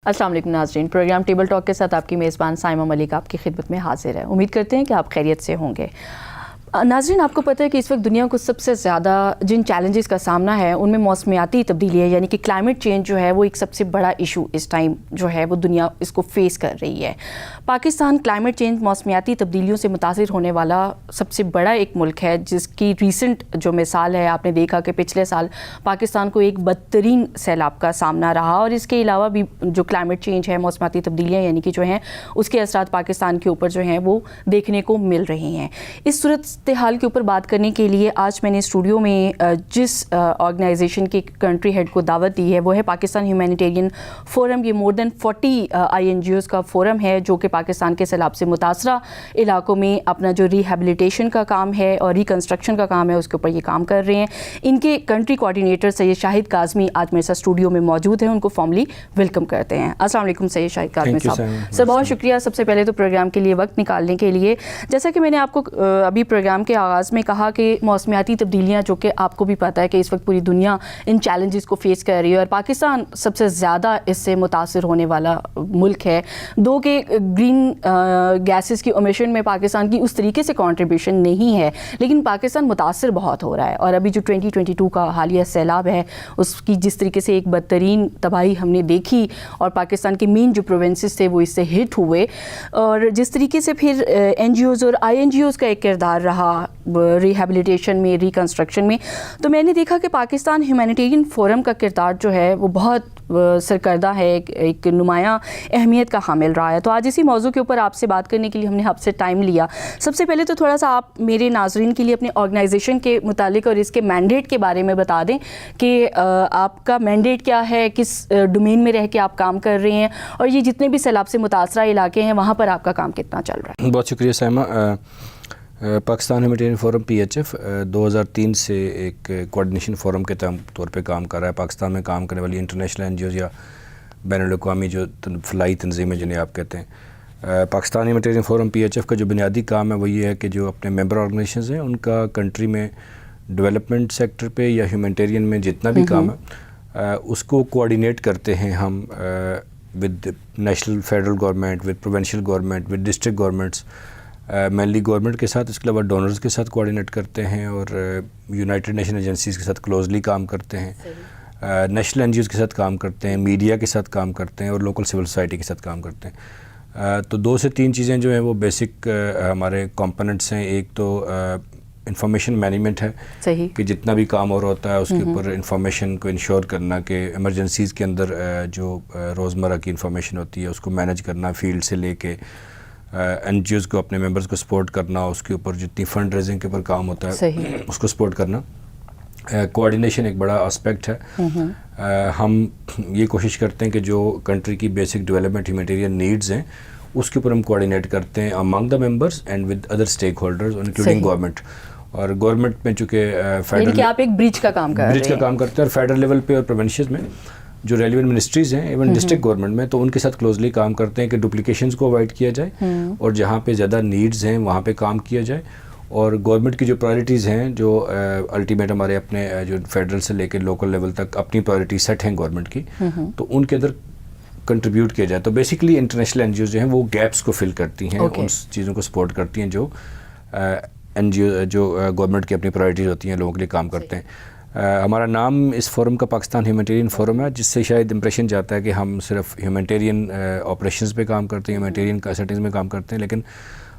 السلام علیکم ناظرین، پروگرام ٹیبل ٹاک کے ساتھ آپ کی میزبان سائمہ ملک آپ کی خدمت میں حاضر ہے۔ امید کرتے ہیں کہ آپ خیریت سے ہوں گے۔ ناظرین، آپ کو پتہ ہے کہ اس وقت دنیا کو سب سے زیادہ جن چیلنجز کا سامنا ہے ان میں موسمیاتی تبدیلی ہے، یعنی کہ کلائمیٹ چینج جو ہے وہ ایک سب سے بڑا ایشو اس ٹائم جو ہے وہ دنیا اس کو فیس کر رہی ہے۔ پاکستان کلائمیٹ چینج موسمیاتی تبدیلیوں سے متاثر ہونے والا سب سے بڑا ایک ملک ہے، جس کی ریسنٹ جو مثال ہے آپ نے دیکھا کہ پچھلے سال پاکستان کو ایک بدترین سیلاب کا سامنا رہا، اور اس کے علاوہ بھی جو کلائمیٹ چینج ہے، موسمیاتی تبدیلیاں یعنی کہ جو ہیں اس کے اثرات پاکستان کے اوپر جو ہیں وہ دیکھنے کو مل رہے ہیں۔ اس صورت حال کے اوپر بات کرنے کے لیے آج میں نے اسٹوڈیو میں جس آرگنائزیشن کی کنٹری ہیڈ کو دعوت دی ہے وہ ہے پاکستان ہیومینیٹیرین فورم۔ یہ مور دین 40 INGOs کا فورم ہے جو کہ پاکستان کے سیلاب سے متاثرہ علاقوں میں اپنا جو ریہیبلیٹیشن کا کام ہے اور ریکنسٹرکشن کا کام ہے اس کے اوپر یہ کام کر رہے ہیں۔ ان کے کنٹری کوآرڈینیٹر سید شاہد کاظمی آج میرے ساتھ اسٹوڈیو میں موجود ہیں، ان کو فارملی ویلکم کرتے ہیں۔ السلام علیکم سید شاہد کاظمی صاحب۔ سر بہت شکریہ سب سے پہلے تو پروگرام کے لیے وقت نکالنے کے لیے۔ جیسا کہ میں نے آپ کو ابھی پروگرام کے آغاز میں کہا کہ موسمیاتی تبدیلیاں جو کہ آپ کو بھی پتہ ہے کہ اس وقت پوری دنیا ان چیلنجز کو فیس کر رہی ہے اور پاکستان سب سے زیادہ اس سے متاثر ہونے والا ملک ہے۔ دو کہ گرین گیسز کی امیشن میں پاکستان کی اس طریقے سے کنٹریبیوشن نہیں ہے، لیکن پاکستان متاثر بہت ہو رہا ہے، اور ابھی جو 2022 کا حالیہ سیلاب ہے اس کی جس طریقے سے ایک بدترین تباہی ہم نے دیکھی اور پاکستان کے مین جو پروونسز تھے وہ اس سے ہٹ ہوئے، اور جس طریقے سے پھر NGOs اور INGOs کا ایک کردار رہا ریہیبلیٹیشن میں، ریکنسٹرکشن میں، تو میں نے دیکھا کہ پاکستان ہیومینیٹیرین فورم کا کردار جو ہے وہ بہت سرکردہ ہے، ایک نمایاں اہمیت کا حامل رہا ہے۔ تو آج اسی موضوع کے اوپر آپ سے بات کرنے کے لیے ہم نے آپ سے ٹائم لیا۔ سب سے پہلے تو تھوڑا سا آپ میرے ناظرین کے لیے اپنے آرگنائزیشن کے متعلق اور اس کے مینڈیٹ کے بارے میں بتا دیں کہ آپ کا مینڈیٹ کیا ہے، کس ڈومین میں رہ کے آپ کام کر رہے ہیں، اور یہ جتنے بھی سیلاب سے متاثرہ علاقے ہیں وہاں پر آپ کا کام کتنا چل رہا ہے۔ بہت شکریہ Saima. Pakistan humanitarian forum PHF 2003 سے ایک کوآرڈینیشن فورم کے طور پہ کام کر رہا ہے۔ پاکستان میں کام کرنے والی انٹرنیشنل NGOs یا بین الاقوامی جو فلاحی تنظیمیں جنہیں آپ کہتے ہیں، پاکستان ہیومینیٹیرین فورم PHF کا جو بنیادی کام ہے وہ یہ ہے کہ جو اپنے ممبر آرگنائزیشنز ہیں ان کا کنٹری میں ڈیولپمنٹ سیکٹر پہ یا ہیومینیٹیرین میں جتنا بھی کام ہے اس کو کوآرڈینیٹ کرتے ہیں ہم with national federal government, with provincial government, with district governments, mainly government کے ساتھ، اس کے علاوہ ڈونرز کے ساتھ کوآرڈینیٹ کرتے ہیں، اور یونائٹڈ نیشن ایجنسیز کے ساتھ کلوزلی کام کرتے ہیں، نیشنل NGOs کے ساتھ کام کرتے ہیں، میڈیا کے ساتھ کام کرتے ہیں، اور لوکل سول سوسائٹی کے ساتھ کام کرتے ہیں۔ تو 2 سے 3 چیزیں جو ہیں وہ بیسک ہمارے کمپوننٹس ہیں۔ ایک تو انفارمیشن مینجمنٹ ہے، صحیح، کہ جتنا بھی کام ہو رہا ہوتا ہے اس کے اوپر انفارمیشن کو انشور کرنا کہ ایمرجنسیز کے اندر جو روزمرہ کی انفارمیشن ہوتی ہے اس کو مینیج کرنا، فیلڈ سے لے کے NGOs کو اپنے ممبرز کو سپورٹ کرنا، اس کے اوپر جتنی فنڈ ریزنگ کے اوپر کام ہوتا ہے اس کو سپورٹ کرنا۔ کوآرڈینیشن ایک بڑا اسپیکٹ ہے۔ ہم یہ کوشش کرتے ہیں کہ جو کنٹری کی بیسک ڈیولپمنٹ ہیومینیٹیرین نیڈز ہیں اس کے اوپر ہم کوآرڈینیٹ کرتے ہیں among the members and with other stake holders including government. اور گورنمنٹ میں چونکہ فیڈرل آپ ایک برج کا کام کرتے ہیں، اور فیڈرل لیول پہ اور پروونشز میں جو ریلیونٹ منسٹریز ہیں، ایون ڈسٹرکٹ گورنمنٹ میں، تو ان کے ساتھ کلوزلی کام کرتے ہیں کہ ڈپلیکیشنز کو اوائڈ کیا جائے، اور جہاں پہ زیادہ نیڈز ہیں وہاں پہ کام کیا جائے، اور گورنمنٹ کی جو پرائرٹیز ہیں جو الٹیمیٹ ہمارے اپنے جو فیڈرل سے لے کے لوکل لیول تک اپنی پرائرٹی سیٹ ہیں گورنمنٹ کی، تو ان کے اندر کنٹریبیوٹ کیا جائے۔ تو بیسکلی انٹرنیشنل NGOs جو ہیں وہ گیپس کو فل کرتی ہیں، ان چیزوں کو سپورٹ کرتی ہیں جو NGO جو گورنمنٹ کی اپنی پرائرٹیز ہوتی ہیں، لوگوں کے لیے کام کرتے ہیں۔ ہمارا نام اس فورم کا پاکستان ہیومینیٹیرین فورم ہے، جس سے شاید امپریشن جاتا ہے کہ ہم صرف ہیومینیٹیرین آپریشنز پہ کام کرتے ہیں، ہیومینیٹیرین سیٹنگز میں کام کرتے ہیں، لیکن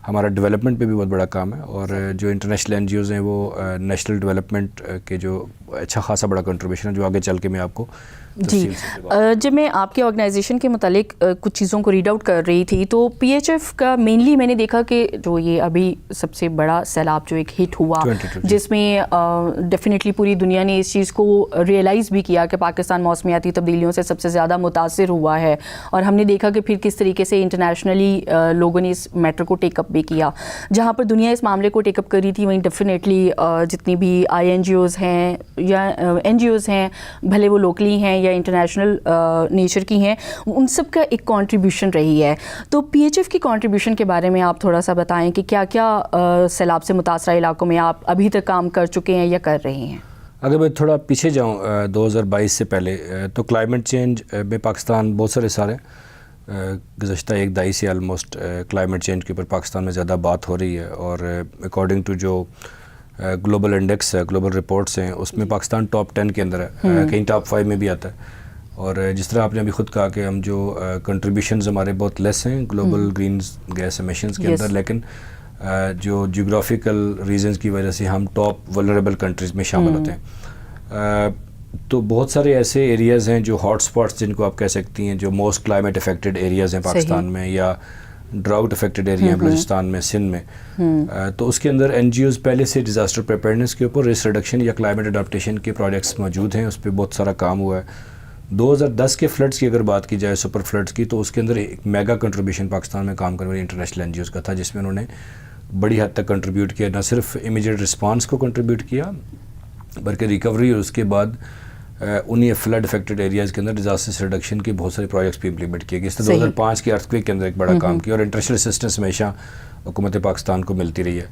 ہمارا ڈیولپمنٹ پہ بھی بہت بڑا کام ہے، اور جو انٹرنیشنل NGOs ہیں وہ نیشنل ڈیولپمنٹ کے جو اچھا خاصا بڑا کنٹریبیوشن ہے جو آگے چل کے میں آپ کو جی۔ جب میں آپ کے آرگنائزیشن کے متعلق کچھ چیزوں کو ریڈ آؤٹ کر رہی تھی تو PHF کا مینلی میں نے دیکھا کہ جو یہ ابھی سب سے بڑا سیلاب جو ایک ہٹ ہوا جس میں ڈیفینیٹلی پوری دنیا نے اس چیز کو ریئلائز بھی کیا کہ پاکستان موسمیاتی تبدیلیوں سے سب سے زیادہ متاثر ہوا ہے، اور ہم نے دیکھا کہ پھر کس طریقے سے انٹرنیشنلی لوگوں نے اس میٹر کو ٹیک اپ بھی کیا۔ جہاں پر دنیا اس معاملے کو ٹیک اپ کر رہی تھی وہیں ڈیفینیٹلی جتنی بھی INGOs ہیں یا NGOs ہیں، بھلے وہ لوکلی ہیں یا انٹرنیشنل نیچر کی ہیں، ان سب کا ایک کنٹریبیوشن رہی ہے۔ تو PHF کی کنٹریبیوشن کے بارے میں آپ تھوڑا سا بتائیں کہ کیا کیا سیلاب سے متاثرہ علاقوں میں آپ ابھی تک کام کر چکے ہیں یا کر رہے ہیں؟ اگر میں تھوڑا پیچھے جاؤں 2022 سے پہلے تو کلائمیٹ چینج میں پاکستان بہت سارے سال ہیں، گزشتہ ایک دہائی سے آلموسٹ کلائمیٹ چینج کے اوپر پاکستان میں زیادہ بات ہو رہی ہے، اور اکارڈنگ ٹو جو گلوبل انڈیکس ہے، گلوبل رپورٹس ہیں، اس میں پاکستان ٹاپ 10 کے اندر ہے، کہیں ٹاپ 5 میں بھی آتا ہے. اور جس طرح آپ نے ابھی خود کہا کہ ہم جو کنٹریبیوشنز ہمارے بہت لیس ہیں گلوبل گرین گیس ایمیشنز کے اندر، لیکن جو جیوگرافیکل ریزنز کی وجہ سے ہم ٹاپ ولنریبل کنٹریز میں شامل ہوتے ہیں. تو بہت سارے ایسے ایریاز ہیں جو ہاٹ سپاٹس جن کو آپ کہہ سکتی ہیں، جو موسٹ کلائمیٹ افیکٹڈ ایریاز ہیں پاکستان میں، یا ڈراؤٹ افیکٹڈ ایریا ہیں بلوچستان میں، سندھ میں. تو اس کے اندر این جی اوز پہلے سے ڈیزاسٹر پریپیئرنس کے اوپر رسک ریڈکشن یا کلائمیٹ اڈاپٹیشن کے پروجیکٹس موجود ہیں، اس پہ بہت سارا کام ہوا ہے. 2010 کے فلڈس کی اگر بات کی جائے، سپر فلڈس کی، تو اس کے اندر ایک میگا کنٹریبیوشن پاکستان میں کام کرنے والی انٹرنیشنل این جی اوز کا تھا، جس میں انہوں نے بڑی حد تک کنٹریبیوٹ کیا، نہ صرف امیجیٹ رسپانس کو کنٹریبیوٹ کیا بلکہ ریکوری، اور اس کے بعد انہیں فلڈ افیکٹڈ ایریاز کے اندر ڈیزاسٹر ریڈکشن کے بہت سارے پروجیکٹس بھی امپلیمنٹ کیے گئے. اس طرح 2005 کے ارتھ کویک کے اندر ایک بڑا کام کیا، اور انٹرنیشنل اسسٹنس ہمیشہ حکومت پاکستان کو ملتی رہی ہے،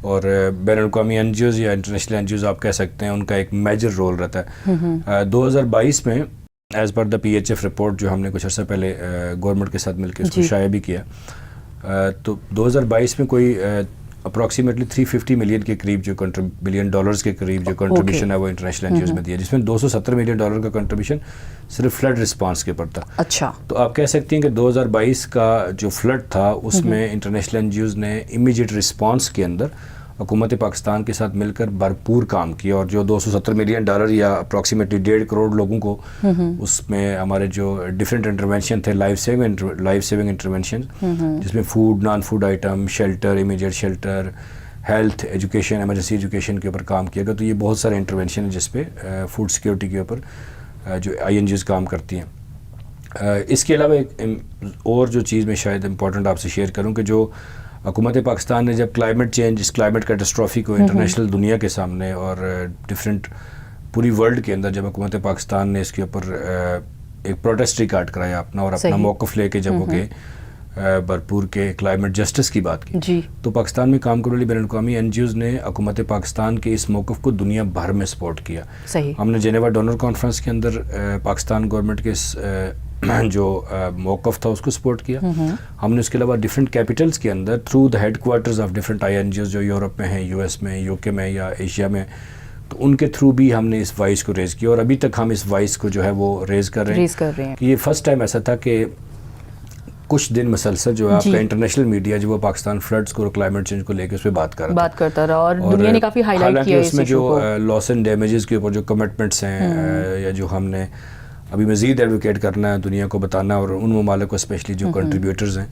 اور بین الاقوامی این جی اوز یا انٹرنیشنل این جی اوز آپ کہہ سکتے ہیں ان کا ایک میجر رول رہتا ہے. 2022 میں ایز پر دا پی ایچ ایف رپورٹ جو ہم نے کچھ عرصہ پہلے گورنمنٹ کے ساتھ مل کے اس کو شائع بھی کیا، تو 2022 میں کوئی اپروکسیمیٹلی 350 ملین کے قریب جو بلین ڈالرز کے قریب جو کنٹریبیوشن ہے وہ انٹرنیشنل این جی اوز میں دیا، جس میں 270 ملین ڈالر کا کنٹریبیوشن صرف فلڈ رسپانس کے اوپر تھا. اچھا، تو آپ کہہ سکتی ہیں کہ 2022 کا جو فلڈ تھا اس میں انٹرنیشنل این جی اوز نے امیجیٹ رسپانس کے اندر حکومت پاکستان کے ساتھ مل کر بھرپور کام کیا، اور جو 270 ملین ڈالر یا اپروکسیمیٹلی 1.5 کروڑ لوگوں کو اس میں ہمارے جو ڈفرینٹ انٹروینشن تھے، لائف سیونگ انٹروینشن، جس میں food, non food item, shelter, immediate shelter, health, education, emergency education کے اوپر کام کیا گیا. تو یہ بہت سارے انٹروینشن ہیں جس پہ فوڈ سیکیورٹی کے اوپر جو آئی این جیز کام کرتی ہیں. اس کے علاوہ ایک اور جو چیز میں شاید امپورٹنٹ آپ سے شیئر کروں کہ جو حکومت پاکستان نے جب کلائمیٹ چینج، اس کلائمیٹ کیٹاسٹرافی کو انٹرنیشنل دنیا کے سامنے اور ڈفرینٹ پوری ورلڈ کے اندر جب حکومت پاکستان نے اس کے اوپر ایک پروٹیسٹ ریکارڈ کرایا اپنا، اور اپنا موقف لے کے جب وہ گئے بھرپور کے کلائمیٹ جسٹس کی بات کی، تو پاکستان میں کام کرنے والی بین الاقوامی این جی اوز نے حکومت پاکستان کے اس موقف کو دنیا بھر میں سپورٹ کیا. ہم نے جنیوا ڈونر کانفرنس کے اندر پاکستان گورنمنٹ کے جو موقف تھا اس کو سپورٹ کیا. ہم نے اس کے علاوہ ڈفرینٹ کیپٹلز کے اندر through the headquarters of different I N G Os جو یورپ میں ہیں، یو ایس میں، یو کے میں یا ایشیا میں، تو ان کے تھرو بھی ہم نے اس وائس کو ریز کیا، اور ابھی تک ہم اس وائس کو جو ہے وہ ریز کر رہے ہیں. کہ یہ فرسٹ ٹائم ایسا تھا کہ کچھ دن مسلسل جو ہے آپ کا انٹرنیشنل میڈیا جو وہ پاکستان فلڈز کو اور کلائمیٹ چینج کو لے کے اس پہ بات کرتا رہا، اور دنیا نے کافی ہائی لائٹ کیا اس میں جو لاس اینڈ ڈیمیجز کے اوپر جو کمٹمنٹس ہیں، یا جو ہم نے ابھی مزید ایڈوکیٹ کرنا ہے، دنیا کو بتانا، اور ان ممالک کو اسپیشلی جو کنٹریبیوٹرز ہیں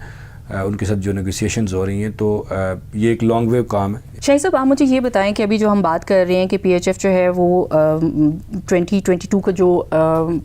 ان کے ساتھ جو نیگوسیشنز ہو رہی ہیں، تو یہ ایک لانگ وے کام ہے. شاہد صاحب، آپ مجھے یہ بتائیں کہ ابھی جو ہم بات کر رہے ہیں کہ پی ایچ ایف جو ہے وہ 2022 کا جو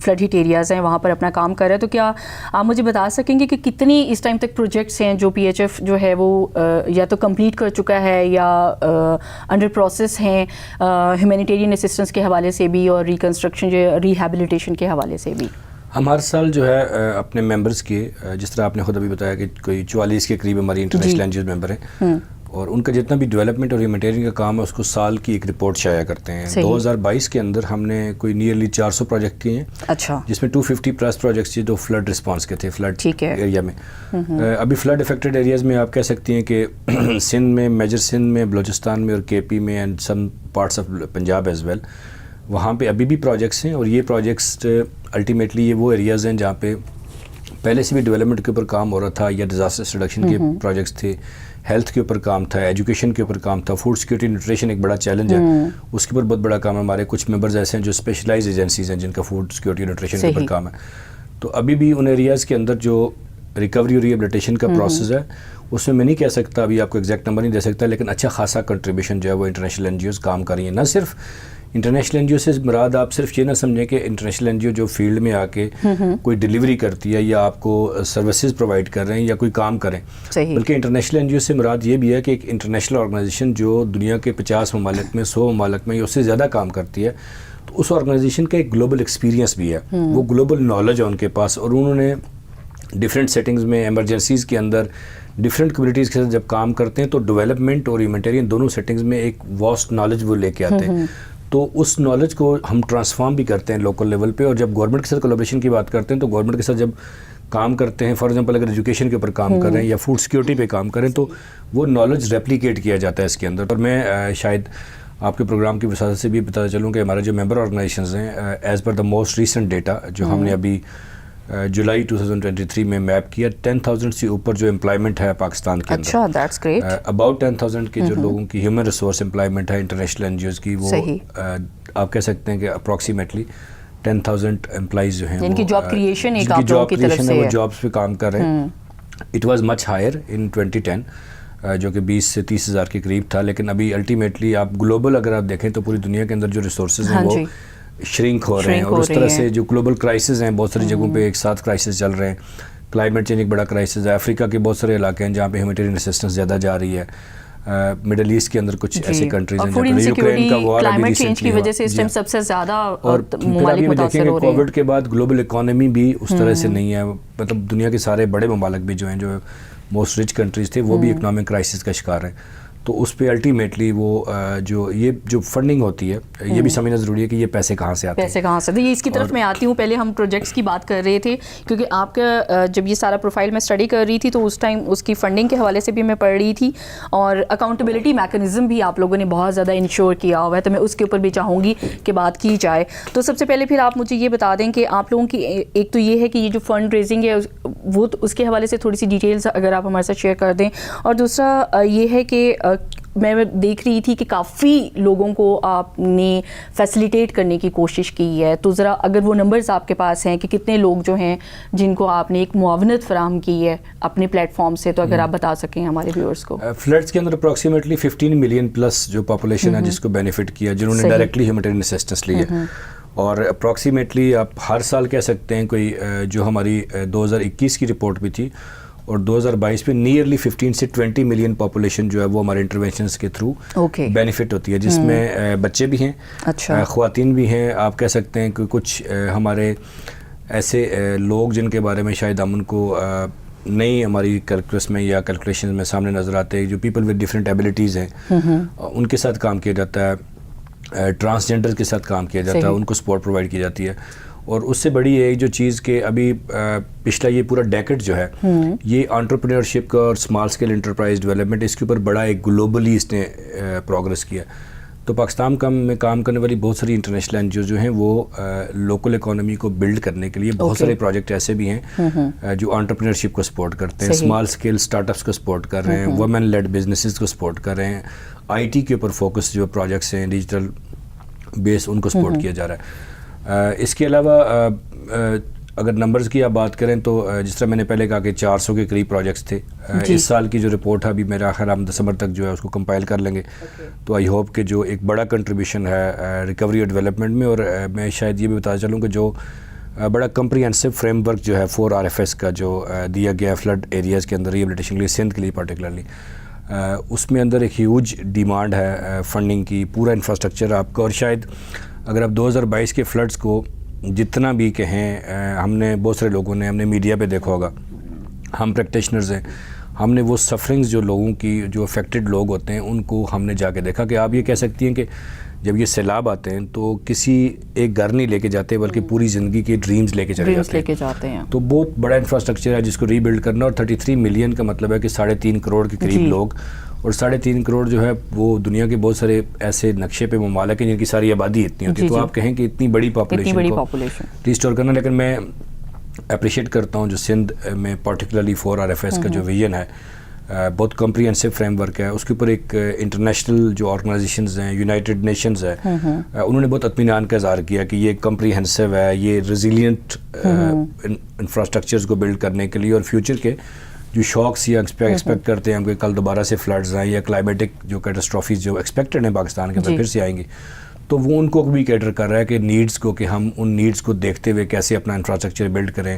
فلڈ ہٹ ایریاز ہیں وہاں پر اپنا کام کر رہا ہے، تو کیا آپ مجھے بتا سکیں گے کہ کتنی اس ٹائم تک پروجیکٹس ہیں جو پی ایچ ایف جو ہے وہ یا تو کمپلیٹ کر چکا ہے یا انڈر پروسیس ہیں، ہیومینیٹیرین اسسٹنس کے حوالے سے بھی اور ریکنسٹرکشن ریہیبلیٹیشن کے حوالے سے بھی؟ ہم ہر سال جو ہے اپنے ممبرز کے، جس طرح آپ نے خود ابھی بتایا کہ کوئی 44 کے قریب ہماری انٹرنیشنل این جی اوز ممبر ہیں، اور ان کا جتنا بھی ڈیولپمنٹ اور ہیومینیٹیرین کا کام ہے اس کو سال کی ایک رپورٹ شائع کرتے ہیں. 2022 کے اندر ہم نے کوئی نیئرلی 400 پروجیکٹ کیے ہیں. اچھا. جس میں 250 پلس پروجیکٹس تھے جو فلڈ رسپانس کے تھے، فلڈ ایریا میں. ابھی فلڈ افیکٹڈ ایریاز میں آپ کہہ سکتی ہیں کہ سندھ میں، میجر سندھ میں، بلوچستان میں اور کے پی میں، and some parts of Punjab as well, وہاں پہ ابھی بھی پروجیکٹس ہیں. اور یہ پروجیکٹس الٹیمیٹلی یہ وہ ایریاز ہیں جہاں پہ پہلے سے بھی ڈیولپمنٹ کے اوپر کام ہو رہا تھا، یا ڈیزاسٹر ریڈکشن کے پروجیکٹس تھے، ہیلتھ کے اوپر کام تھا، ایجوکیشن کے اوپر کام تھا، فوڈ سیکورٹی نیوٹریشن ایک بڑا چیلنج ہے، اس کے اوپر بہت بڑا کام ہے. ہمارے کچھ ممبرز ایسے ہیں جو اسپیشلائز ایجنسیز ہیں جن کا فوڈ سیکورٹی نیوٹریشن کے اوپر کام ہے. تو ابھی بھی ان ایریاز کے اندر جو ریکوری اور ریہیبلیٹیشن کا پروسیس ہے اس میں نہیں کہہ سکتا، ابھی آپ کو ایگزیکٹ نمبر نہیں دے سکتا، لیکن اچھا خاصا کنٹریبیوشن جو ہے وہ انٹرنیشنل این جی اوز کام کر رہی ہیں. نہ صرف انٹرنیشنل این جی او سے مراد آپ صرف یہ نہ سمجھیں کہ انٹرنیشنل این جی او جو فیلڈ میں آ کے کوئی ڈیلیوری کرتی ہے یا آپ کو سروسز پرووائڈ کر رہے ہیں یا کوئی کام کریں، بلکہ انٹرنیشنل این جی او سے مراد یہ بھی ہے کہ ایک انٹرنیشنل آرگنائزیشن جو دنیا کے 50 ممالک میں، 100 ممالک میں یا اس سے زیادہ کام کرتی ہے، تو اس آرگنائزیشن کا ایک گلوبل ایکسپیرینس بھی ہے، وہ گلوبل نالج ہے ان کے پاس، اور انہوں نے ڈفرینٹ سیٹنگز میں، ایمرجنسیز کے اندر ڈفرینٹ کمیونٹیز کے ساتھ جب کام کرتے ہیں تو ڈیولپمنٹ اور ہیومینیٹیرین دونوں سیٹنگز میں ایک واسٹ نالج وہ لے کے آتے ہیں. تو اس نالج کو ہم ٹرانسفارم بھی کرتے ہیں لوکل لیول پہ. اور جب گورنمنٹ کے ساتھ کولیبریشن کی بات کرتے ہیں تو گورنمنٹ کے ساتھ جب کام کرتے ہیں, فار ایگزامپل اگر ایجوکیشن کے اوپر کام کر رہے ہیں یا فوڈ سیکورٹی پہ کام کریں, تو وہ نالج ریپلیکیٹ کیا جاتا ہے اس کے اندر. اور میں شاید آپ کے پروگرام کی وساطت سے بھی بتا چلوں کہ ہمارے جو ممبر آرگنائزیشنز ہیں, as per the most recent data جو ہم نے ابھی جولائی 2023 میں میپ کیا, 10,000 سے اوپر جو امپلائمنٹ ہے پاکستان کے اندر. اچھا, دیٹس گریٹ. اباؤٹ 10,000 کے جو لوگوں کی ہیومن ریسورس امپلائمنٹ ہے انٹرنیشنل این جی اوز کی, وہ آپ کہہ سکتے ہیں کہ اپروکسیمیٹلی 10,000 امپلائیز جو ہیں, ان کی جاب کریشن ایک آپ لوگوں کی طرف سے ہے, وہ جابس پہ کام کر رہے ہیں. It was much higher in 2010 جو کہ 20 سے 30 ہزار کے قریب تھا. لیکن ابھی الٹیمیٹلی آپ گلوبل اگر آپ دیکھیں تو پوری دنیا کے اندر جو ریسورسز ہیں وہ شرنک ہو رہے ہیں. اور اس طرح سے جو گلوبل کرائسس ہیں, بہت ساری جگہوں پہ ایک ساتھ کرائسس چل رہے ہیں. کلائمیٹ چینج ایک بڑا کرائسس ہے. افریقہ کے بہت سارے علاقے ہیں جہاں پہ ہیومینیٹیرین اسسٹنس زیادہ جا رہی ہے. مڈل ایسٹ کے اندر کچھ ایسی کنٹریز ہیں جہاں یوکرین کا وار ابھی چینج کی وجہ سے اس ٹائم سب سے زیادہ اور ممالک متاثر ہو رہے ہیں. کووڈ کے بعد گلوبل اکانومی بھی اس طرح سے نہیں ہے, مطلب دنیا کے سارے بڑے ممالک بھی جو ہیں, جو موسٹ رچ کنٹریز تھے, وہ بھی اکنامک کرائسس کا شکار ہیں. تو اس پہ الٹیمیٹلی وہ جو فنڈنگ ہوتی ہے, یہ بھی سمجھنا ضروری ہے کہ یہ پیسے کہاں سے آتے ہیں. پیسے کہاں سے, یہ اس کی طرف میں آتی ہوں. پہلے ہم پروجیکٹس کی بات کر رہے تھے, کیونکہ آپ کا جب یہ سارا پروفائل میں اسٹڈی کر رہی تھی تو اس ٹائم اس کی فنڈنگ کے حوالے سے بھی میں پڑھ رہی تھی, اور اکاؤنٹیبلٹی میکانزم بھی آپ لوگوں نے بہت زیادہ انشور کیا ہوا ہے, تو میں اس کے اوپر بھی چاہوں گی کہ بات کی جائے. تو سب سے پہلے پھر آپ مجھے یہ بتا دیں کہ آپ لوگوں کی ایک تو یہ ہے کہ یہ جو فنڈ ریزنگ ہے وہ اس کے حوالے سے تھوڑی سی ڈیٹیلز اگر آپ ہمارے ساتھ شیئر کر دیں. اور دوسرا یہ ہے کہ میں دیکھ رہی تھی کہ کافی لوگوں کو آپ نے فیسیلیٹیٹ کرنے کی کوشش کی ہے, تو ذرا اگر وہ نمبرز آپ کے پاس ہیں کہ کتنے لوگ جو ہیں جن کو آپ نے ایک معاونت فراہم کی ہے اپنے پلیٹ فارم سے, تو اگر آپ بتا سکیں ہمارے ویورز کو. فلڈس کے اندر اپروکسیمیٹلی 15 ملین پلس جو پاپولیشن ہے جس کو بینیفٹ کیا, جنہوں نے ڈائریکٹلی ہیومینیٹیرین اسسٹنس لی ہے. اور اپروکسیمیٹلی آپ ہر سال کہہ سکتے ہیں کوئی جو ہماری 2021 کی رپورٹ بھی تھی اور 2022 میں نیئرلی 15 سے 20 ملین پاپولیشن جو ہے وہ ہمارے انٹروینشنز کے تھرو بینیفٹ ہوتی ہے, جس میں بچے بھی ہیں, خواتین بھی ہیں. آپ کہہ سکتے ہیں کہ کچھ ہمارے ایسے لوگ جن کے بارے میں شاید ہم ان کو نئی ہماری کیلکولس میں یا کیلکولیشن میں سامنے نظر آتے ہیں, جو پیپل ود ڈفرینٹ ایبلٹیز ہیں, ان کے ساتھ کام کیا جاتا ہے. ٹرانسجینڈر کے ساتھ کام کیا جاتا ہے, ان کو سپورٹ پرووائڈ کی جاتی ہے. اور اس سے بڑی ایک جو چیز کہ ابھی پچھلا یہ پورا ڈیکڈ جو ہے, یہ انٹرپرینورشپ کا اور اسمال اسکیل انٹرپرائز ڈیولپمنٹ, اس کے اوپر بڑا ایک گلوبلی اس نے پروگرس کیا. تو پاکستان میں کام کرنے والی بہت ساری انٹرنیشنل این جی اوز جو ہیں وہ لوکل اکانومی کو بلڈ کرنے کے لیے بہت سارے پروجیکٹ ایسے بھی ہیں جو انٹرپرینورشپ کو سپورٹ کرتے ہیں, اسمال اسکیل اسٹارٹ اپس کو سپورٹ کر رہے ہیں, وومن لیڈ بزنسز کو سپورٹ کر رہے ہیں, آئی ٹی کے اوپر فوکس جو پروجیکٹس ہیں ڈیجیٹل بیس, ان کو سپورٹ کیا جا رہا ہے. اس کے علاوہ اگر نمبرز کی آپ بات کریں تو جس طرح میں نے پہلے کہا کہ 400 کے قریب پروجیکٹس تھے. اس سال کی جو رپورٹ ہے ابھی میرا خیال ہم دسمبر تک جو ہے اس کو کمپائل کر لیں گے, تو آئی ہوپ کہ جو ایک بڑا کنٹریبیوشن ہے ریکوری اور ڈیولپمنٹ میں. اور میں شاید یہ بھی بتا چلوں کہ جو بڑا کمپریہنسو فریم ورک جو ہے 4 RFS کا جو دیا گیا فلڈ ایریاز کے اندر ریہیبلیٹیشن کے لیے, سندھ کے لیے پرٹیکولرلی, اس میں اندر ایک ہیوج ڈیمانڈ ہے فنڈنگ کی, پورا انفراسٹرکچر آپ کا. اور شاید اگر آپ 2022 کے فلڈز کو جتنا بھی کہیں, ہم نے بہت سارے لوگوں نے, ہم نے میڈیا پہ دیکھا ہوگا, ہم پریکٹیشنرز ہیں, ہم نے وہ سفرنگز جو لوگوں کی, جو افیکٹڈ لوگ ہوتے ہیں, ان کو ہم نے جا کے دیکھا. کہ آپ یہ کہہ سکتی ہیں کہ جب یہ سیلاب آتے ہیں تو کسی ایک گھر نہیں لے کے جاتے بلکہ پوری زندگی کے ڈریمز لے کے چلے جاتے ہیں. تو بہت بڑا انفراسٹرکچر ہے جس کو ری بلڈ کرنا, اور 33 ملین کا مطلب ہے کہ 3.5 کروڑ کے قریب لوگ, اور 3.5 کروڑ جو ہے وہ دنیا کے بہت سارے ایسے نقشے پہ ممالک ہیں جن کی ساری آبادی اتنی ہوتی ہے. تو آپ کہیں کہ اتنی بڑی پاپولیشن کو ریسٹور کرنا. لیکن میں اپریشیٹ کرتا ہوں جو سندھ میں پرٹیکولرلی 4 RFS کا جو ویژن ہے, بہت کمپریہنسو فریم ورک ہے. اس کے اوپر ایک انٹرنیشنل جو آرگنائزیشنز ہیں, یونائٹڈ نیشنز ہے, انہوں نے بہت اطمینان کا اظہار کیا کہ یہ کمپریہنسو ہے, یہ ریزیلینٹ انفراسٹرکچرز کو بلڈ کرنے کے لیے, اور فیوچر کے جو شاکس یا ایکسپیکٹ کرتے ہیں ہم کہ کل دوبارہ سے فلڈز آئیں یا کلائمیٹک جو کیٹاسٹرافیز جو ایکسپیکٹڈ ہیں پاکستان کے اندر پھر سے آئیں گی, تو وہ ان کو بھی کیٹر کر رہا ہے کہ نیڈز کو, کہ ہم ان نیڈز کو دیکھتے ہوئے کیسے اپنا انفراسٹرکچر بلڈ کریں,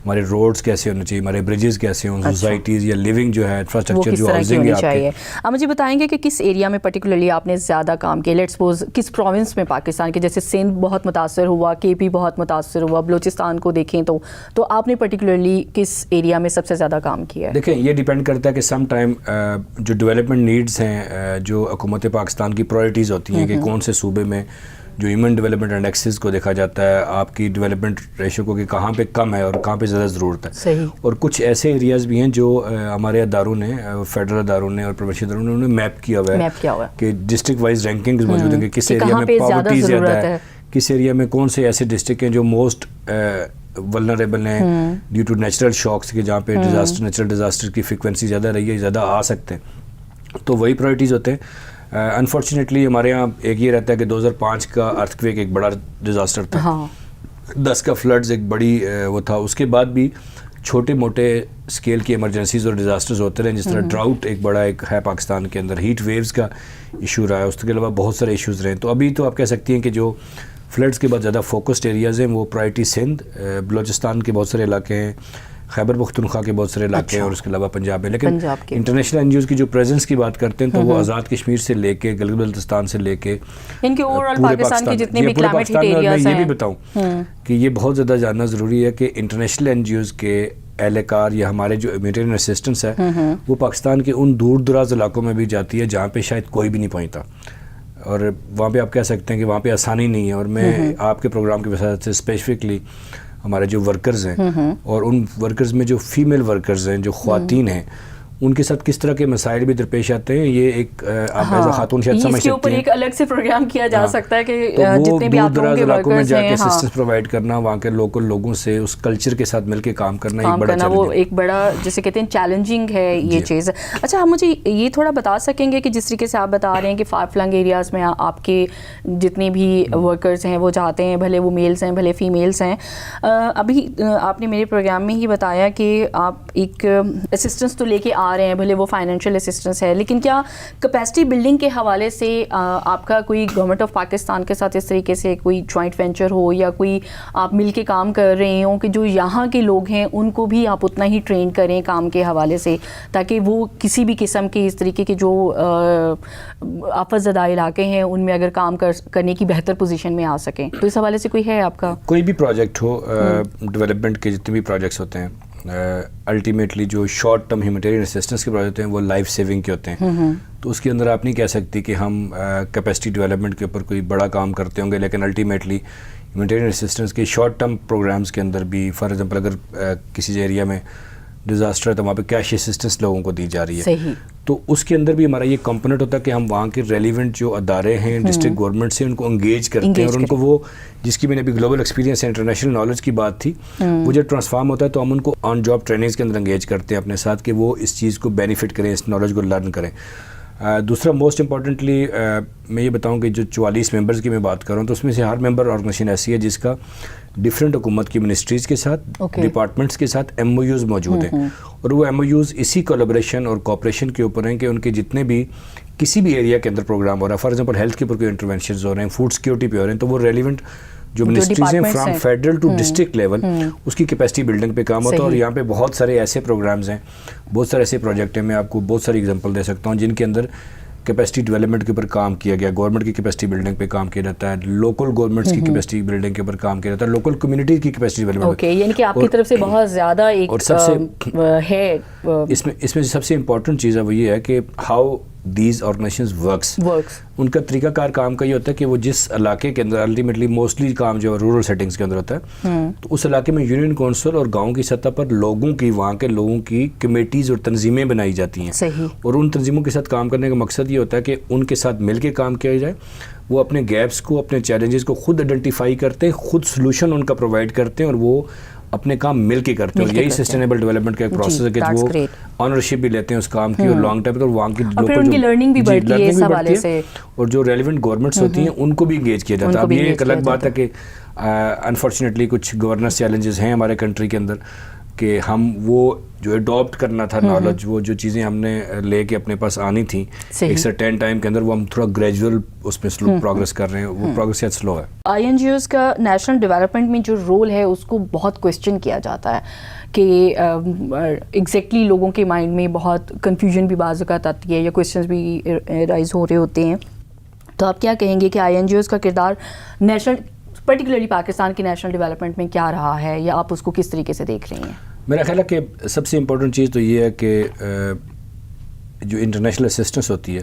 ہمارے روڈز کیسے ہونے چاہیے, ہمارے بریجز کیسے ہوں, سوسائٹیز یا لیونگ جو ہے انفراسٹرکچر جو ہاؤسنگ ہے چاہیے. آپ مجھے بتائیں گے کہ کس ایریا میں پرٹیکولرلی آپ نے زیادہ کام کیا, لیٹ سپوز کس پروونس میں پاکستان کے, جیسے سندھ بہت متاثر ہوا, KP بہت متاثر ہوا, بلوچستان کو دیکھیں تو آپ نے پرٹیکولرلی کس ایریا میں سب سے زیادہ کام کیا ہے؟ دیکھیں یہ ڈیپینڈ کرتا ہے کہ سم ٹائم جو ڈیولپمنٹ نیڈز ہیں جو حکومت پاکستان کی پرائرٹیز ہوتی ہیں کہ کون سے صوبے میں جو ہیومن ڈیولپمنٹ انڈیکسز کو دیکھا جاتا ہے, آپ کی ڈیولپمنٹ ریشو کو کہ کہاں پہ کم ہے اور کہاں پہ زیادہ ضرورت ہے. صحیح. اور کچھ ایسے ایریاز بھی ہیں جو ہمارے اداروں نے, فیڈرل اداروں نے اور پروونشل اداروں نے انہوں نے میپ کیا ہوا ہے کہ ڈسٹرکٹ وائز رینکنگز موجود ہیں کہ کس ایریا میں پاورٹی زیادہ ہے, کس ایریا میں کون سے ایسے ڈسٹرکٹ ہیں جو موسٹ ولنریبل ہیں ڈیو ٹو نیچرل شاکس, کہ جہاں پہ نیچرل ڈیزاسٹر کی فریکوینسی زیادہ رہی ہے, زیادہ آ سکتے ہیں, تو وہی پرائرٹیز ہوتے ہیں. انفارچونیٹلی ہمارے یہاں ایک یہ رہتا ہے کہ 2005 کا ارتھ کویک ایک بڑا ڈیزاسٹر تھا, 10 کا فلڈز ایک بڑی وہ تھا. اس کے بعد بھی چھوٹے موٹے اسکیل کی ایمرجنسیز اور ڈیزاسٹرز ہوتے رہے, جس طرح ڈراؤٹ ایک بڑا ایک ہے پاکستان کے اندر, ہیٹ ویوز کا ایشو رہا ہے, اس کے علاوہ بہت سارے ایشوز رہے ہیں. تو ابھی تو آپ کہہ سکتی ہیں کہ جو فلڈز کے بعد زیادہ فوکسڈ ایریاز ہیں وہ پرائرٹی سندھ, بلوچستان کے بہت سارے علاقے ہیں, خیبر پختونخوا کے بہت سارے علاقے ہیں, اور اس کے علاوہ پنجاب ہے. لیکن انٹرنیشنل این جی اوز کی جو پریزنس کی بات کرتے ہیں تو وہ آزاد کشمیر سے لے کے گلگت بلتستان سے لے کے ان کے اوور آل پاکستان کے جتنے بھی کلائمیٹ ہیٹ ایریاز ہیں. میں یہ بھی بتاؤں کہ یہ بہت زیادہ جاننا ضروری ہے کہ انٹرنیشنل این جی اوز کے اہلکار یا ہمارے جو ہیومینیٹیرین اسسٹنس ہے وہ پاکستان کے ان دور دراز علاقوں میں بھی جاتی ہے جہاں پہ شاید کوئی بھی نہیں پہنچتا, اور وہاں پہ آپ کہہ سکتے ہیں کہ وہاں پہ آسانی نہیں ہے. اور میں آپ کے پروگرام کی وجہ سے اسپیسیفکلی ہمارے جو ورکرز ہیں اور ان ورکرز میں جو فیمیل ورکرز ہیں, جو خواتین ہیں, ان کے ساتھ کس طرح کے مسائل بھی درپیش آتے ہیں, یہ ایک آپ ایز اے خاتون شاید سمجھ سکتے ہیں. اس کے اوپر ایک الگ سے پروگرام کیا جا سکتا ہے کہ جتنے بھی دور آپ دراز کے علاقوں میں ورکرز جا کے ہیں, اسسٹنس پرووائڈ کرنا, وہاں کے لوکل لوگوں سے اس کلچر کے ساتھ مل کے کام کرنا ایک بڑا چیلنج ہے, وہ ایک بڑا جسے کہتے ہیں چیلنجنگ ہے یہ چیز. اچھا, آپ مجھے یہ تھوڑا بتا سکیں گے کہ جس طریقے سے آپ بتا رہے ہیں کہ فار فلنگ ایریاز میں آپ کے جتنے بھی ورکرز ہیں وہ جاتے ہیں, بھلے وہ میلز ہیں بھلے فیمیلز ہیں. ابھی آپ نے میرے پروگرام میں ہی بتایا کہ آپ ایک اسسٹنس تو لے کے آ رہے ہیں, بھلے وہ فائنینشیل اسسٹنس ہے, لیکن کیا کیپیسٹی بلڈنگ کے حوالے سے آپ کا کوئی گورنمنٹ آف پاکستان کے ساتھ اس طریقے سے کوئی جوائنٹ وینچر ہو یا کوئی آپ مل کے کام کر رہے ہوں کہ جو یہاں کے لوگ ہیں ان کو بھی آپ اتنا ہی ٹرین کریں کام کے حوالے سے, تاکہ وہ کسی بھی قسم کے اس طریقے کے جو آفت زدہ علاقے ہیں ان میں اگر کام کرنے کی بہتر پوزیشن میں آ سکیں؟ تو اس حوالے سے کوئی ہے آپ کا؟ کوئی بھی پروجیکٹ ہو, ڈیولپمنٹ کے جتنے بھی پروجیکٹس ہوتے ہیں, الٹیمیٹلی جو شارٹ ٹرم ہیومینیٹیرین اسسٹنس کے پروجیکٹ ہیں وہ لائف سیونگ کے ہوتے ہیں. تو اس کے اندر آپ نہیں کہہ سکتی کہ ہم کیپیسٹی ڈیولپمنٹ کے اوپر کوئی بڑا کام کرتے ہوں گے, لیکن الٹیمیٹلی ہیومینیٹیرین اسسٹنس کے شارٹ ٹرم پروگرامز کے اندر بھی, فار ایگزامپل اگر کسی ایریا میں ڈیزاسٹر ہے تو وہاں پہ کیش اسسٹنس لوگوں کو دی جا رہی ہے. صحیح. تو اس کے اندر بھی ہمارا یہ کمپوننٹ ہوتا ہے کہ ہم وہاں کے ریلیونٹ جو ادارے ہیں ڈسٹرکٹ گورنمنٹ سے ان کو انگیج کرتے ہیں, اور ان کو وہ جس کی میں نے ابھی گلوبل ایکسپیرینس انٹرنیشنل نالج کی بات تھی, وہ جب ٹرانسفارم ہوتا ہے تو ہم ان کو آن جاب ٹریننگز کے اندر انگیج کرتے ہیں اپنے ساتھ کہ وہ اس چیز کو بینیفٹ کریں, اس نالج کو لرن کریں. دوسرا موسٹ امپورٹنٹلی میں یہ بتاؤں کہ جو 44 ممبرز کی میں بات کر رہا ہوں تو اس میں سے ہر ممبر آرگنائزیشن ایسی ہے جس کا ڈفرینٹ حکومت کی منسٹریز کے ساتھ, ڈپارٹمنٹس کے ساتھ ایم او یوز موجود ہیں, اور وہ ایم او یوز اسی کولیبریشن اور کوپریشن کے اوپر ہیں کہ ان کے جتنے بھی کسی بھی ایریا کے اندر پروگرام ہو رہا ہے, فار ایگزامپل ہیلتھ کے اوپر کوئی انٹرونشنز ہو رہے ہیں, فوڈ سیکورٹی پہ ہو رہے ہیں, تو وہ ریلیونٹ جو منسٹریز ہیں from federal to district level اس کی کیپیسٹی بلڈنگ پہ کام ہوتا ہے. اور یہاں پہ بہت سارے ایسے پروگرامز ہیں, بہت سارے ایسے پروجیکٹ ہیں, میں آپ کو بہت ساری ایگزامپل دے سکتا ہوں جن کے اندر کیپیسٹی ڈیولپمنٹ کے اوپر کام کیا گیا, گورنمنٹ کی کیپیسٹی بلڈنگ پہ کام کیا جاتا ہے, لوکل گورنمنٹس کی کیپیسٹی بلڈنگ کے اوپر کام کیا جاتا ہے, لوکل کمیونٹی کی کیپیسٹی ڈیولپمنٹ. اوکے, یعنی کہ آپ کی طرف سے بہت زیادہ ایک اور سب سے ہے اس میں سب سے امپورٹنٹ چیز ہے وہ یہ ہے کہ ہاؤ دیز آرگنائزیشنز ورکس. ان کا طریقہ کار کام کا یہ ہوتا ہے کہ وہ جس علاقے کے اندر الٹیمیٹلی موسٹلی کام جو ہے رورل سیٹنگز کے اندر ہوتا ہے, تو اس علاقے میں یونین کونسل اور گاؤں کی سطح پر لوگوں کی, وہاں کے لوگوں کی کمیٹیز اور تنظیمیں بنائی جاتی ہیں. صحیح. اور ان تنظیموں کے ساتھ کام کرنے کا مقصد یہ ہوتا ہے کہ ان کے ساتھ مل کے کام کیا جائے, وہ اپنے گیپس کو, اپنے چیلنجز کو خود آئیڈینٹیفائی کرتے ہیں, خود سلوشن ان کا پرووائڈ کرتے ہیں, اور وہ اپنے کام مل کے کرتے ہیں. اور یہی سسٹینیبل ڈیولپمنٹ کا ایک پروسیس ہے کہ وہ آنرشپ بھی لیتے ہیں اس کام کی اور لانگ ٹائم تک, اور وہاں کی لوکل لرننگ بھی بڑھتی ہے اس حوالے سے, اور جو ریلیونٹ گورنمنٹس ہوتی ہیں ان کو بھی انگیج کیا جاتا ہے. اب یہ ایک الگ بات ہے کہ انفارچونیٹلی کچھ گورننس چیلنجز ہیں ہمارے کنٹری کے اندر کہ ہم وہ جو اڈاپٹ کرنا تھا نالج, وہ جو چیزیں ہم نے لے کے اپنے پاس آنی تھیں ایک سرٹین ٹائم کے اندر, وہ ہم تھوڑا گریجول اس میں سلو پروگرس کر رہے ہیں, وہ پروگرس شاید سلو ہے. آئی این جی اوز کا نیشنل ڈیولپمنٹ میں جو رول ہے اس کو بہت کویسچن کیا جاتا ہے کہ ایگزیکٹلی لوگوں کے مائنڈ میں بہت کنفیوژن بھی بعض اوقات آتی ہے یا کویسچنز بھی رائز ہو رہے ہوتے ہیں. تو آپ کیا کہیں گے کہ آئی این جی اوز کا کردار نیشنل پرٹیکولرلی پاکستان کی نیشنل ڈیولپمنٹ میں کیا رہا ہے, یا آپ اس کو کس طریقے سے دیکھ رہی ہیں؟ میرا خیال ہے کہ سب سے امپورٹنٹ چیز تو یہ ہے کہ جو انٹرنیشنل اسسٹنس ہوتی ہے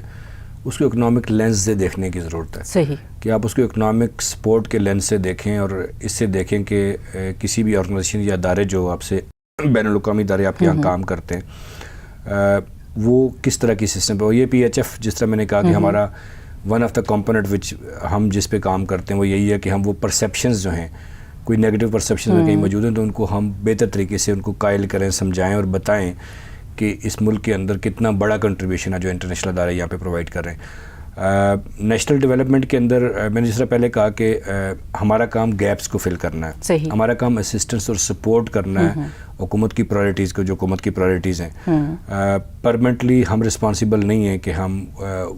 اس کو اکنامک لینس سے دیکھنے کی ضرورت ہے. صحیح. کہ آپ اس کو اکنامک سپورٹ کے لینس سے دیکھیں اور اس سے دیکھیں کہ کسی بھی آرگنائزیشن یا ادارے جو آپ سے بین الاقوامی ادارے آپ کے یہاں کام کرتے ہیں وہ کس طرح کی سسٹم پہ. اور یہ پی ایچ ایف جس طرح میں نے کہا کہ ہمارا ون آف دا کمپوننٹ وچ ہم جس پہ کام کرتے ہیں وہ یہی ہے کہ ہم وہ پرسیپشنز جو ہیں کوئی نیگیٹو پرسیپشن کہیں موجود ہیں تو ان کو ہم بہتر طریقے سے ان کو قائل کریں, سمجھائیں اور بتائیں کہ اس ملک کے اندر کتنا بڑا کنٹریبیوشن ہے جو انٹرنیشنل ادارے یہاں پہ پرووائڈ کر رہے ہیں. نیشنل ڈیولپمنٹ کے اندر میں نے جس طرح پہلے کہا کہ ہمارا کام گیپس کو فل کرنا ہے. صحیح. ہمارا کام اسسٹنس اور سپورٹ کرنا ہے حکومت کی پرائرٹیز کو, جو حکومت کی پرائرٹیز ہیں. پرمنٹلی ہم رسپانسیبل نہیں ہیں کہ ہم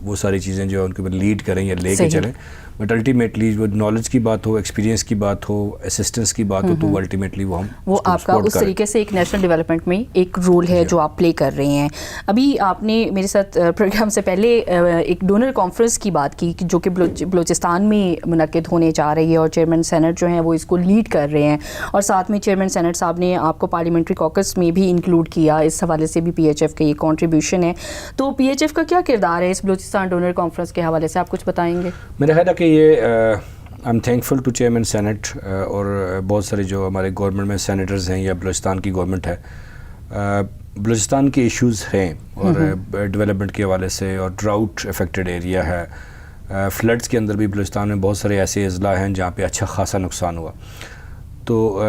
وہ ساری چیزیں جو ان کے اوپر لیڈ کریں یا لے کے چلیں, بٹ الٹیمیٹلی جو نالج کی بات ہو, ایکسپیرینس کی بات ہو, اسسٹنس کی بات ہو تو وہ الٹیمیٹلی وہ آپ کا اس طریقے سے ایک نیشنل ڈیولپمنٹ میں ایک رول ہے جو آپ پلے کر رہے ہیں. ابھی آپ نے میرے ساتھ پروگرام سے پہلے ایک ڈونر کانفرنس کی بات کی جو کہ بلوچستان میں منعقد ہونے جا رہی ہے اور چیئرمین سینٹ جو ہیں وہ اس کو لیڈ کر رہے ہیں, اور ساتھ میں چیئرمین سینٹ صاحب نے آپ کو پارلیمنٹری کوکس میں بھی انکلوڈ کیا. اس حوالے سے بھی پی ایچ ایف کا یہ کنٹریبیوشن ہے. تو پی ایچ ایف کا کیا کردار ہے اس بلوچستان ڈونر کانفرنس کے حوالے سے, آپ کچھ بتائیں گے؟ میرا خیال ہے کہ یہ I am thankful to chairman Senate اور بہت سارے جو ہمارے گورنمنٹ میں سینیٹرز ہیں یا بلوچستان کی گورنمنٹ ہے. بلوچستان کے ایشوز ہیں اور ڈیولپمنٹ کے حوالے سے, اور ڈراؤٹ افیکٹڈ ایریا ہے. فلڈز کے اندر بھی بلوچستان میں بہت سارے ایسے اضلاع ہیں جہاں پہ اچھا خاصا نقصان ہوا. تو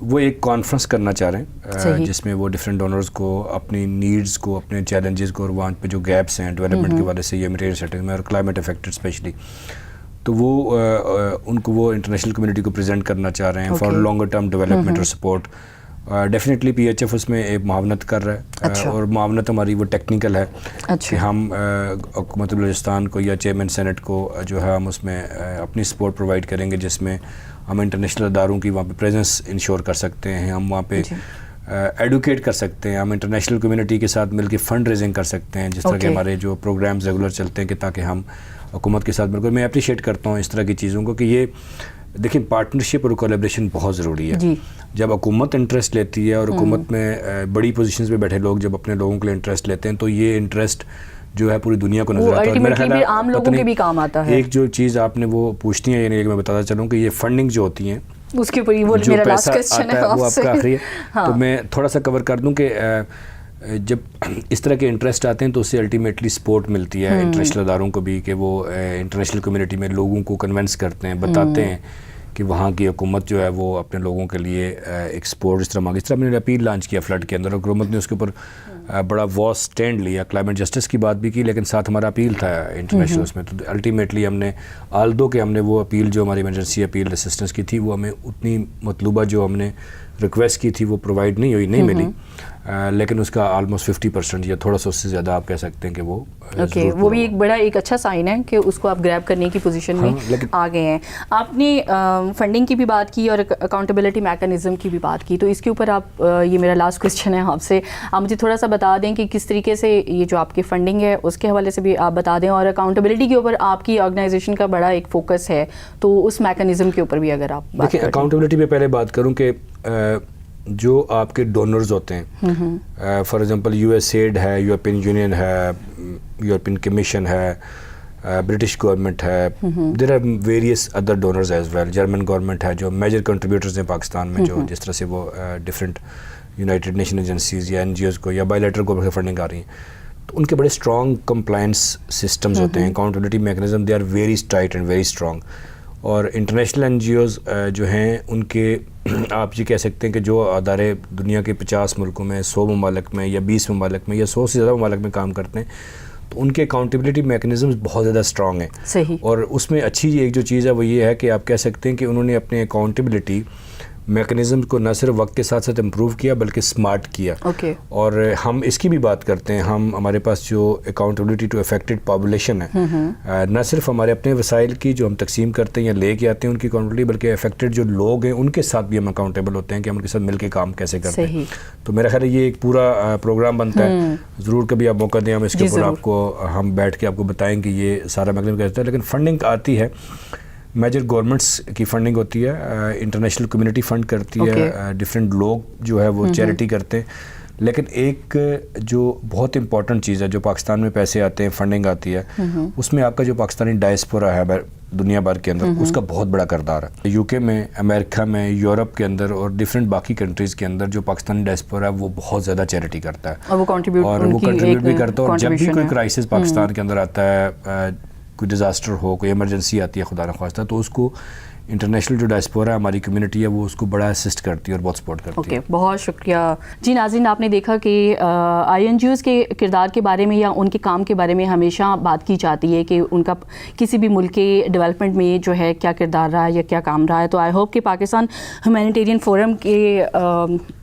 وہ ایک کانفرنس کرنا چاہ رہے ہیں جس میں وہ ڈفرینٹ ڈونرز کو اپنی نیڈز کو, اپنے چیلنجز کو, اور وہاں پہ جو گیپس ہیں ڈیولپمنٹ کے حوالے سے یا میٹیریل سیٹنگ میں اور کلائمیٹ افیکٹڈ اسپیشلی, تو وہ ان کو وہ انٹرنیشنل کمیونٹی کو پریزنٹ کرنا چاہ رہے ہیں فار لانگر ٹرم ڈیولپمنٹ اور support. Definitely P H F اس میں ایک معاونت کر رہا ہے, اور معاونت ہماری وہ ٹیکنیکل ہے کہ ہم حکومت بلوچستان کو یا چیئرمین سینٹ کو جو ہے ہم اس میں اپنی سپورٹ پرووائڈ کریں گے, جس میں ہم انٹرنیشنل اداروں کی وہاں پہ پریزنس انشور کر سکتے ہیں, ہم وہاں پہ ایڈوکیٹ کر سکتے ہیں, ہم انٹرنیشنل کمیونٹی کے ساتھ مل کے فنڈ ریزنگ کر سکتے ہیں, جس طرح کہ ہمارے جو پروگرامز ریگولر چلتے ہیں کہ تاکہ ہم حکومت کے ساتھ مل کر. میں اپریشیٹ کرتا ہوں اس طرح کی چیزوں کو کہ یہ دیکھیں پارٹنرشپ اور کولیبریشن بہت ضروری ہے. جب حکومت انٹرسٹ لیتی ہے اور حکومت میں بڑی پوزیشنز پہ بیٹھے لوگ جب اپنے لوگوں کے لیے انٹرسٹ لیتے ہیں تو یہ انٹرسٹ جو ہے پوری دنیا کو نظر آتا ہے. میرا خیال ہے عام لوگوں کے بھی کام آتا ہے. ایک جو چیز آپ نے وہ پوچھتی ہیں, یعنی میں بتاتا چلوں کہ یہ فنڈنگ جو ہوتی ہیں اس کے اوپر وہ میرا لاسٹ کوسچن ہے وہ آپ کا آخری ہے, تو میں تھوڑا سا کور کر دوں کہ جب اس طرح کے انٹرسٹ آتے ہیں تو اس سے الٹیمیٹلی سپورٹ ملتی ہے انٹرنیشنل اداروں کو بھی, کہ وہ انٹرنیشنل کمیونٹی میں لوگوں کو کنونس کرتے ہیں, بتاتے ہیں کہ وہاں کی حکومت جو ہے وہ اپنے لوگوں کے لیے ایک سپورٹ اس طرح مانگی. اس طرح میں نے اپیل لانچ کیا فلڈ کے اندر, اور حکومت نے اس کے اوپر بڑا واس سٹینڈ لیا, کلائمیٹ جسٹس کی بات بھی کی, لیکن ساتھ ہمارا اپیل تھا انٹرنیشنل اس میں. تو الٹیمیٹلی ہم نے آلدو کہ ہم نے وہ اپیل جو ہماری ایمرجنسی اپیل اسسٹنس کی تھی وہ ہمیں اتنی مطلوبہ جو ہم نے ریکویسٹ کی تھی وہ پرووائڈ نہیں ہوئی, نہیں ملی, لیکن اس کا آلموسٹ 50% یا تھوڑا سا اس سے زیادہ آپ کہہ سکتے ہیں کہ وہ بھی ایک بڑا ایک اچھا سائن ہے کہ اس کو آپ گریب کرنے کی پوزیشن میں آ گئے ہیں. آپ نے فنڈنگ کی بھی بات کی اور اکاؤنٹیبلٹی میکانزم کی بھی بات کی, تو اس کے اوپر آپ, یہ میرا لاسٹ کوسچن ہے آپ سے, آپ مجھے تھوڑا سا بتا دیں کہ کس طریقے سے یہ جو آپ کی فنڈنگ ہے اس کے حوالے سے بھی آپ بتا دیں, اور اکاؤنٹیبلٹی کے اوپر آپ کی آرگنائزیشن کا بڑا ایک فوکس ہے, تو اس میکانزم کے اوپر بھی اگر آپ دیکھیں. اکاؤنٹیبلٹی پہ پہلے بات کروں کہ جو آپ کے ڈونرز ہوتے ہیں, for example U S aid ہے, یورپین یونین ہے, یورپین کمیشن ہے, برٹش گورنمنٹ ہے, there are various other donors as well, German government ہے جو میجر کنٹریبیوٹرز ہیں پاکستان میں, جو جس طرح سے وہ ڈفرینٹ یونائٹڈ نیشن ایجنسیز یا این جی اوز کو یا بائی لیٹرل کو فنڈنگ آ رہی ہیں, تو ان کے بڑے اسٹرانگ کمپلائنس سسٹمز ہوتے ہیں, accountability mechanism they are very tight and very strong. اور انٹرنیشنل این جی اوز جو ہیں ان کے آپ یہ کہہ سکتے ہیں کہ جو ادارے دنیا کے 50 ملکوں میں 100 ممالک میں یا 20 ممالک میں یا 100 سے زیادہ ممالک میں کام کرتے ہیں, تو ان کے اکاؤنٹیبلٹی میکانزمز بہت زیادہ اسٹرانگ ہیں. صحیح. اور اس میں اچھی ایک جو چیز ہے وہ یہ ہے کہ آپ کہہ سکتے ہیں کہ انہوں نے اپنے اکاؤنٹیبلٹی میکانزم کو نہ صرف وقت کے ساتھ ساتھ امپروو کیا بلکہ اسمارٹ کیا. اور ہم اس کی بھی بات کرتے ہیں, ہمارے پاس جو اکاؤنٹیبلٹی ٹو افیکٹڈ پاپولیشن ہے, نہ صرف ہمارے اپنے وسائل کی جو ہم تقسیم کرتے ہیں یا لے کے آتے ہیں ان کی اکاؤنٹیبلٹی, بلکہ افیکٹڈ جو لوگ ہیں ان کے ساتھ بھی ہم اکاؤنٹیبل ہوتے ہیں کہ ہم ان کے ساتھ مل کے کام کیسے کرتے ہیں. تو میرا خیال ہے یہ ایک پورا پروگرام بنتا ہے, ضرور کبھی آپ موقع دیں, ہم اس کے اوپر آپ کو ہم بیٹھ کے آپ کو بتائیں کہ یہ سارا میکانزم کیسے ہے. لیکن فنڈنگ آتی ہے, میجر گورنمنٹس کی فنڈنگ ہوتی ہے, انٹرنیشنل کمیونٹی فنڈ کرتی ہے, ڈفرینٹ لوگ جو ہے وہ چیریٹی کرتے ہیں. لیکن ایک جو بہت امپورٹنٹ چیز ہے جو پاکستان میں پیسے آتے ہیں، فنڈنگ آتی ہے، اس میں آپ کا جو پاکستانی ڈائسپورا ہے دنیا بھر کے اندر، اس کا بہت بڑا کردار ہے. یو کے میں، امریکہ میں، یورپ کے اندر اور ڈفرینٹ باقی کنٹریز کے اندر جو پاکستانی ڈائسپورا ہے وہ بہت زیادہ چیریٹی کرتا ہے اور وہ کنٹریبیوٹ بھی کرتا ہے. اور جب بھی کوئی کرائسس پاکستان کے اندر آتا ہے، کوئی ڈیزاسٹر ہو، کوئی ایمرجنسی آتی ہے خدا نخواستہ، تو اس کو انٹرنیشنل جو ڈائسپورا ہے، ہماری کمیونٹی ہے، وہ اس کو بڑا اسسٹ کرتی ہے اور بہت سپورٹ کرتی ہے. بہت شکریہ. جی ناظرین، آپ نے دیکھا کہ آئی این جی اوز کے کردار کے بارے میں یا ان کے کام کے بارے میں ہمیشہ بات کی جاتی ہے کہ ان کا کسی بھی ملک کے ڈیولپمنٹ میں جو ہے کیا کردار رہا ہے یا کیا کام رہا ہے. تو آئی ہوپ کہ پاکستان ہیومینیٹیرین فورم کے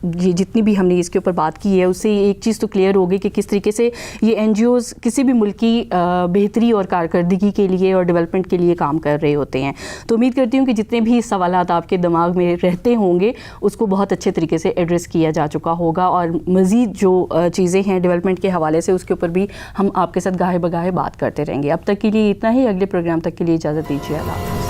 جتنی بھی ہم نے اس کے اوپر بات کی ہے، اس سے ایک چیز تو کلیئر ہوگی کہ کس طریقے سے یہ این جی اوز کسی بھی ملک کی بہتری اور کارکردگی کے لیے اور ڈیولپمنٹ کے لیے کام کر رہے ہوتے ہیں. تو امید کرتی ہوں کہ جتنے بھی سوالات آپ کے دماغ میں رہتے ہوں گے اس کو بہت اچھے طریقے سے ایڈریس کیا جا چکا ہوگا، اور مزید جو چیزیں ہیں ڈیولپمنٹ کے حوالے سے اس کے اوپر بھی ہم آپ کے ساتھ گاہے بگاہے بات کرتے رہیں گے. اب تک کے لیے اتنا ہی. اگلے پروگرام تک کے لیے اجازت دیجیے. اللہ.